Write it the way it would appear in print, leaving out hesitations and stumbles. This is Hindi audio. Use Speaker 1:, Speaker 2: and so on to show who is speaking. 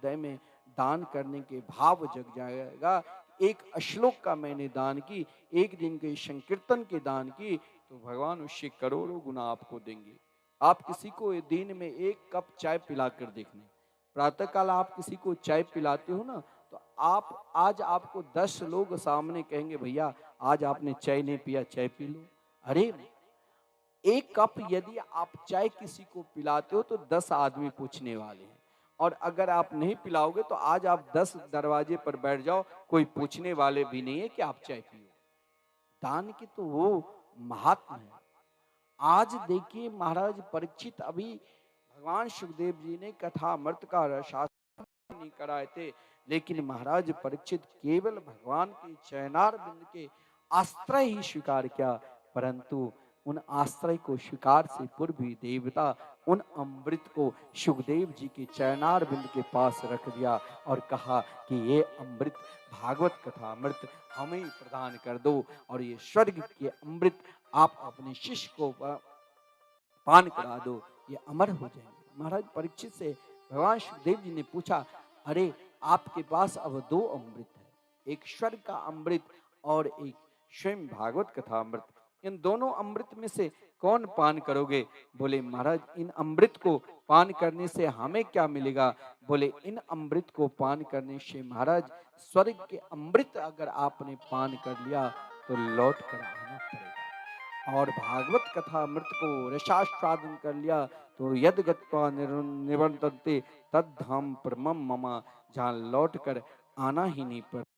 Speaker 1: हृदय में दान करने के भाव जग जाएगा। एक श्लोक का मैंने दान की, एक दिन के संकीर्तन के दान की, तो भगवान उससे करोड़ों गुना आपको देंगे। आप किसी को दिन में 1 कप चाय पिलाकर देखना। प्रातः काल आप किसी को चाय पिलाते हो ना, तो आप आज आपको 10 लोग सामने कहेंगे भैया आज आपने चाय नहीं पिया, चाय पी लो। अरे 1 कप यदि आप चाय किसी को पिलाते हो तो 10 आदमी पूछने वाले हैं। और अगर आप नहीं पिलाओगे तो आज आप 10 दरवाजे पर बैठ जाओ, कोई पूछने वाले भी नहीं है कि आप चाय पियो। दान की तो वो महात्म है। आज देखिए महाराज परीक्षित, अभी भगवान सुखदेव जी ने कथामृत का रसास्वादन नहीं कराए थे, लेकिन महाराज परीक्षित केवल भगवान के चरणार बिंद के आश्रय ही स्वीकार किया, परंतु उन आश्रय को स्वीकार से पूर्व भी देवता उन अमृत को सुखदेव जी के चरणार बिंद के पास रख दिया और कहा कि ये अमृत भागवत कथा अमृत हमें प्रदान कर दो, और ये स्वर्ग के अमृत आप अपने शिष्य को पान करा दो, ये अमर हो जाएंगे। महाराज परीक्षित से भगवान सुखदेव जी ने पूछा, अरे आपके पास अब 2 अमृत है, एक स्वर्ग का अमृत और एक स्वयं भागवत कथा अमृत, इन दोनों अमृत में से कौन पान करोगे? बोले महाराज इन अमृत को पान करने से हमें क्या मिलेगा? बोले इन अमृत को पान करने से महाराज स्वर्ग के अमृत अगर आपने पान कर लिया तो लौट कर आना पड़ेगा, और भागवत कथा अमृत को रसास्वादन कर लिया तो यद गत्वा निवर्तन्ते तद धाम परमम मम, जहाँ लौट कर आना ही नहीं पड़ता।